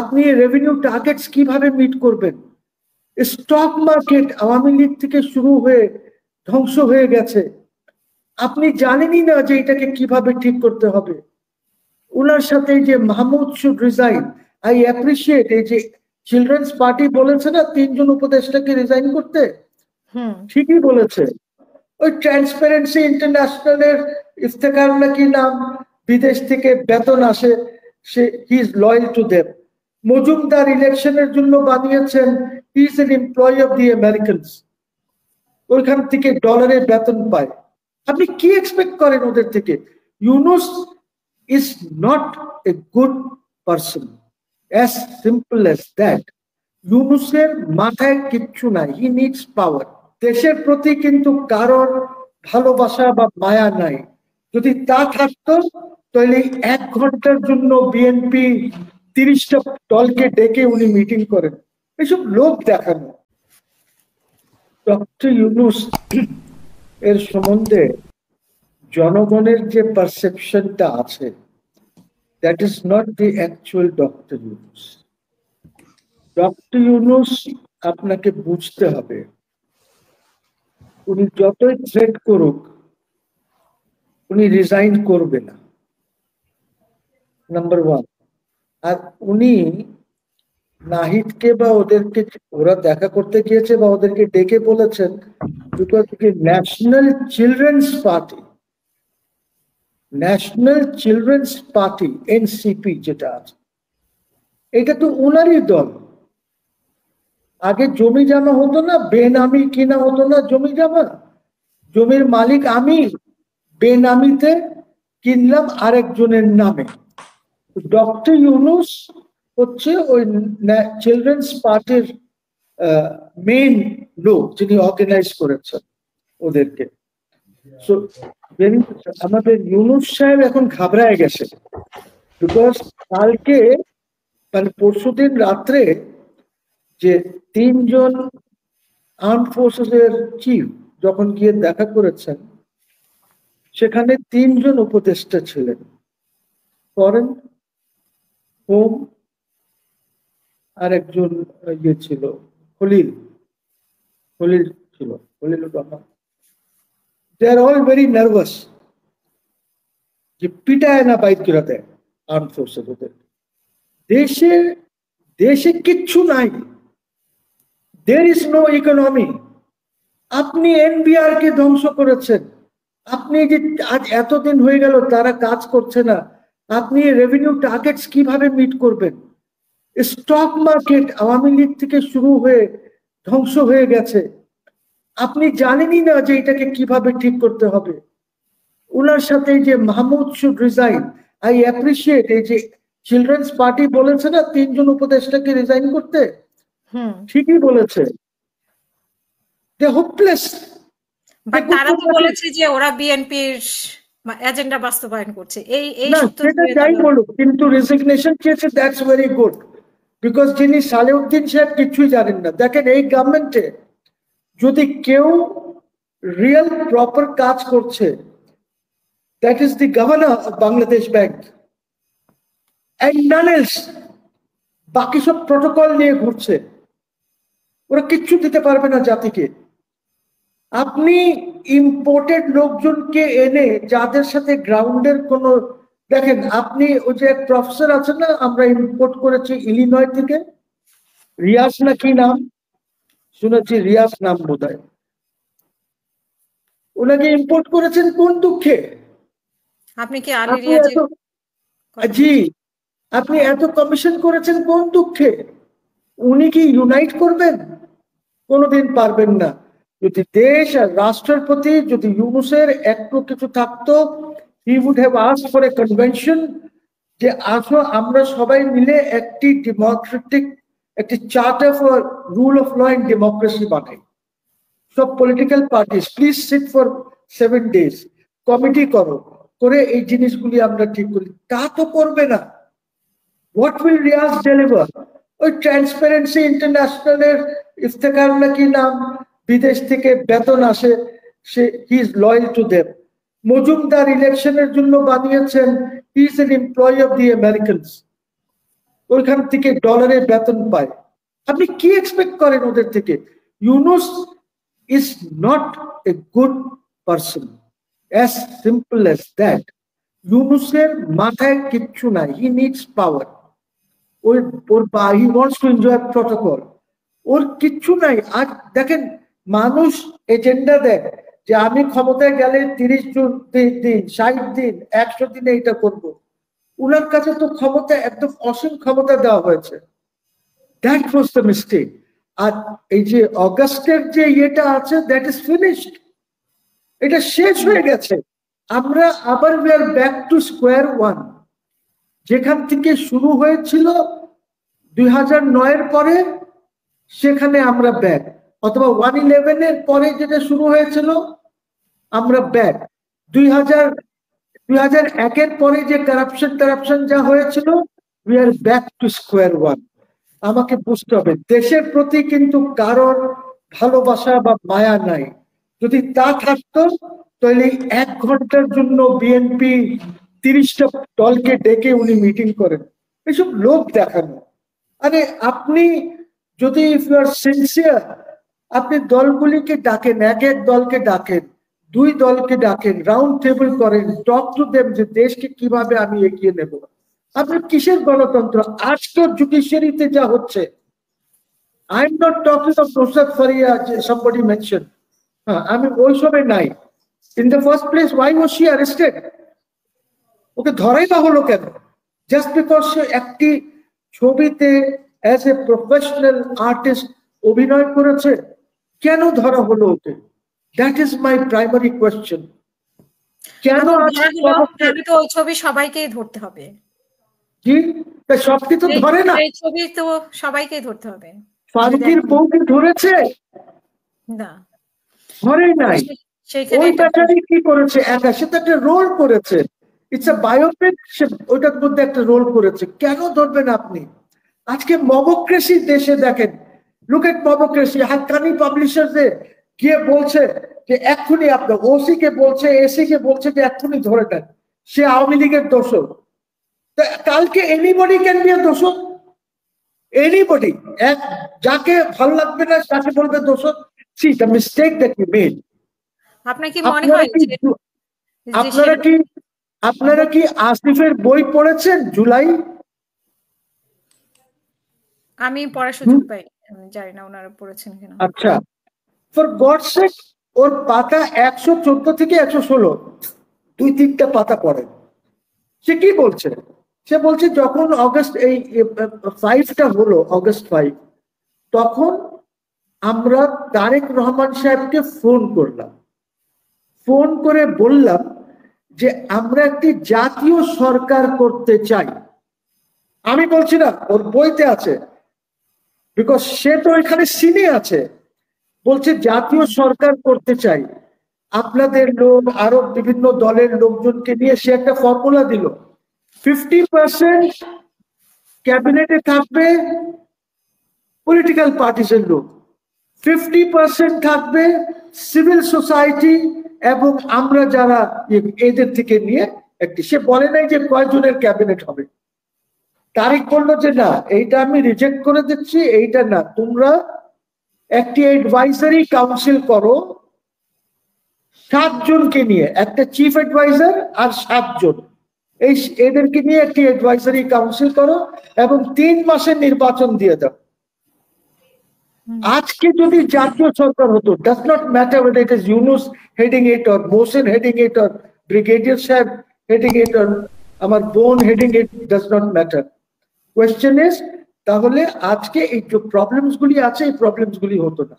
আপনি revenue targets কিভাবে meet করবেন? স্টক মার্কেট আওয়ামী লীগ থেকে শুরু হয়ে ধ্বংস হয়ে গেছে, আপনি জানেনই না যে এটাকে কিভাবে ঠিক করতে হবে। ওনার সাথে যে Mahmud should resign, I appreciate. এই যে চিলড্রেন্স পার্টি বলেছে না 3 জন উপদেষ্টাকে রিজাইন করতে, ঠিকই বলেছে। ওই ট্রান্সপারেন্সি ইন্টারন্যাশনালের ইফতেখার নাকি নাম, বিদেশ থেকে বেতন আসে, সে he is loyal to them. Majumdar ইলেকশনের জন্য বানিয়েছেন, he is an employee of the Americans, ওইখান থেকে ডলারে বেতন পায়। আপনি কি এক্সপেক্ট করেন ওদের থেকে? Yunus is not a good person, as simple as that. ইউনুসের মাথায় কিচ্ছু নাই, হি নিডস পাওয়ার। দেশের প্রতি কিন্তু কারোর ভালোবাসা বা মায়া নাই। যদি তা থাকতো তাহলে 1 ঘন্টার জন্য বিএনপি 30টা দলকে ডেকে উনি মিটিং করেন। এসব লোক দেখানো। ডক্টর ইউনুস এর সম্বন্ধে জনগণের যে পারসেপশনটা আছে, that is not the actual Dr. Yunus. Dr. Yunus আপনাকে বুঝতে হবে, উনি যতই থ্রেট করুক উনি রিজাইন করবে না, নাম্বার 1। আর উনি নাহিদকে বা ওদেরকে, ওরা দেখা করতে গিয়েছে বা ওদেরকে ডেকে বলেছেন, because national children's party, national children's party NCP যেটা আছে, এটা তো উনারই দল। আগে জমি জমা হতো না, বেনামি কিনা হতো না জমি জমা, জমির মালিক আমি, বেনামিতে কিনলাম আরেকজনের নামে। ডক্টর ইউনুস হচ্ছে ওই চিলড্রেন্স পার্টির মেইন লোক, যিনি অর্গানাইজ করেছেন ওদেরকে। সো আমাদের ইউনুস সাহেব এখন ঘাবড়ায় গেছে, বিকজ কালকে মানে পরশুদিন রাত্রে যে 3 জন আর্ম ফোর্সেস এর চিফ যখন গিয়ে দেখা করেছেন, সেখানে 3 জন উপদেষ্টা ছিলেন, ফরেন, হোম, আর একজন ইয়ে ছিল খলিল ছিল, খলিল রহমান। দে আর অল ভেরি নার্ভাস যে পিটায় না বাইর করে দেয় আর্ম ফোর্সেস ওদের। দেশে কিচ্ছু নাই, there is no economy। আপনি এনবিআর কে ধ্বংস করেছেন, আপনি যে আজ এতদিন হয়ে গেল তারা কাজ করছে না, আপনি রেভিনিউ টার্গেটস কিভাবে মিট করবেন? স্টক মার্কেট আওয়ামী লীগ থেকে শুরু হয়ে ধ্বংস হয়ে গেছে, আপনি জানেনই না যে এটাকে কিভাবে ঠিক করতে হবে। ওনার সাথে যে Mahmud should resign, I appreciate. এই যে চিলড্রেন্স পার্টি বলেছে না 3 জন উপদেষ্টাকে রিজাইন করতে, ঠিকই বলেছে। দে হোপলেস। বাট তারা তো বলেছে যে ওরা বিএনপির এজেন্ডা বাস্তবায়ন করছে। এই সূত্র যাই বলুক, কিন্তু রেজিগনেশন চেয়েছে, দ্যাটস ভেরি গুড। বিকজ যিনি সালেউদ্দিন সাহেব কিছুই জানেন না। দেখেন, এই গভর্নমেন্টে যদি কেউ রিয়েল প্রপার কাজ করছে, that is the governor of Bangladesh bank and none else. বাকি সব প্রোটোকল নিয়ে ঘুরছে, ওরা কিচ্ছু দিতে পারবে না জাতিকে। আপনি ইম্পোর্টেড লোকজনকে এনে যাদের সাথে গ্রাউন্ডের কোনো, দেখেন আপনি ওই যে এক প্রফেসর আছেন না, আমরা ইম্পোর্ট করেছি ইলিনয় থেকে, রিয়াজ না কি নাম শুনেছি, রিয়াজ নাম বোধহয়, ওনাকে ইম্পোর্ট করেছেন কোন দুঃখে? আপনি কি আলী রিয়াজের? জি, আপনি এত কমিশন করেছেন কোন দুঃখে? উনি কি ইউনাইট করবেন? কোনোদিন পারবেন না। যদি দেশ আর রাষ্ট্রের প্রতি যদি ইউনুসের একটু কিছু থাকতো, he would have asked for a convention, যে আসো আমরা সবাই মিলে একটি ডেমোক্রেটিক, একটি charter for rule of law and democracy বানাই। সব political parties please sit for 7 days, committee করো, করে এই জিনিসগুলি আমরা ঠিক করি। তা তো করবে না। What will Riaz deliver? ওই ট্রান্সপারেন্সি ইন্টারন্যাশনালের ইফতেখার নাকি নাম, বিদেশ থেকে বেতন আসে, সে he is loyal to them. Majumdar ইলেকশনের জন্য বানিয়েছেন, he is an employee of the Americans, ওইখান থেকে ডলারে বেতন পায়। আপনি কি এক্সপেক্ট করেন ওদের থেকে? Yunus is not a good person, as simple as that. ইউনুসের মাথায় কিচ্ছু নাই, he needs power. Or he wants to enjoy protocol, ওর কিচ্ছু নাই। আজ দেখেন মানুষ এজেন্ডা দেয় যে আমি ক্ষমতায় গেলে 30 দিন 60 দিন 100 দিনে এটা করব। উনার কাছে তো ক্ষমতা একদম অসীম ক্ষমতা দেওয়া হয়েছে। That was the mistake. আর এই যে অগাস্টের যে ইয়েটা আছে, দ্যাট ইজ ফিনিশড, এটা শেষ হয়ে গেছে। আমরা আবার we are back to square one. যেখান থেকে শুরু হয়েছিল 2009-এর পরে, সেখানে আমরা ব্যাক, অথবা 1/11-এর পরে যেটা শুরু হয়েছিল আমরা ব্যাক। 2001-এর পরে যে কারাপশন যা হয়েছিল, we are back to square one. আমাকে বুঝতে হবে দেশের প্রতি কিন্তু কারোর ভালোবাসা বা মায়া নাই। যদি তা থাকতো তাহলে 1 ঘন্টার জন্য বিএনপি 30টা দলকে ডেকে উনি মিটিং করেন। এসব লোক দেখানো। আরে আপনি যদি ইফ ইউ আর সিনসিয়ার, আপনি দলগুলিকে ডাকেন, এক দলকে ডাকেন, 2 দলকে ডাকেন, রাউন্ড টেবিল করেন, টক টু দেম যে দেশকে কিভাবে আমি এগিয়ে নেব। আপনার কিসের গণতন্ত্র? আজকের জুডিশিয়ারিতে যা হচ্ছে, I am not talking of Nusrat Faria, somebody mentioned, আমি ওই সময় নাই। In the first place, why was she arrested? ওকে ধরাই বা হলো কেন? জাস্ট বিকজ সে একটি ছবিতে অ্যাজ এ প্রফেশনাল আর্টিস্ট অভিনয় করেছে, কেন ধরা হলো ওকে? That is my primary question. কেন আমি তো ওই ছবি সবাইকেই ধরতে হবে। জি, সবটি তো ধরে না। এই ছবি তো সবাইকেই ধরতে হবে। ফারুকের বউকে ধরেছে না, ধরে নাই। ওই বেচারি কি করেছে? একা সে তো একটা রোল করেছে, ইটস আ বায়োপিক, সে ওইটার মধ্যে একটা রোল করেছে, কেন ধরবেন আপনি? আজকে মবক্রেসি দেশে দেখেন, লুক এট মবক্রেসি। হাক্কানি পাবলিশার্সে গিয়ে বলছে যে এক্ষুনি আপনার ওসি কে বলছে, এসি কে বলছে যে এক্ষুনি ধরে নেন, সে আওয়ামী লীগের দোষর। কালকে এনিবডি ক্যান বি আ দোষর, এনিবডি। যাকে ভালো লাগবে না তাকে বলবে দোষর। See the mistake that you made. আপনার কি মনে হয় আপনারা কি আসিফের বই পড়েছেন জুলাই? আমি পড়ার সুযোগ পাই, জানি না ওনারা পড়েছেন কিনা। আচ্ছা, ফর গডস সেক, ওর পাতা 114 থেকে 116, 2-3টা পাতা পড়েন। সে কি বলছে? সে বলছে যখন অগস্ট 5টা হলো, অগস্ট 5, তখন আমরা তারেক রহমান সাহেবকে ফোন করলাম, ফোন করে বললাম যে আমরা একটি জাতীয় সরকার করতে চাই। আমি বলছি না, ওর বইতে আছে, বিকজ সে তো এখানে সিনে আছে। বলছে জাতীয় সরকার করতে চাই, আপনাদের লোক আরো বিভিন্ন দলের লোকজনকে নিয়ে সে একটা ফর্মুলা দিল। 50% ক্যাবিনেটে থাকবে পলিটিক্যাল পার্টিসের লোক, 50% থাকবে সিভিল সোসাইটি এবং আমরা যারা এদের থেকে নিয়ে একটি। সে বলে নাই যে কয়জনের ক্যাবিনেট হবে। তারিখ বললো যে না, এইটা আমি রিজেক্ট করে দিচ্ছি, এইটা না, তোমরা একটি অ্যাডভাইজারি কাউন্সিল করো 7 জনকে নিয়ে, একটা চিফ অ্যাডভাইজার আর 7 জন, এদেরকে নিয়ে একটি অ্যাডভাইজারি কাউন্সিল করো এবং 3 মাসের নির্বাচন দিয়ে দাও। আজকে যদি জাতীয় সরকার হতো, does not matter whether it is Yunus heading it or Mohsen heading it or brigadier সাহেব হেডিং ইট or আমার বোন heading it, does not matter. Question is, তাহলে আজকে এই যে প্রবলেমস গুলি আছে, এই প্রবলেমস গুলি হতো না।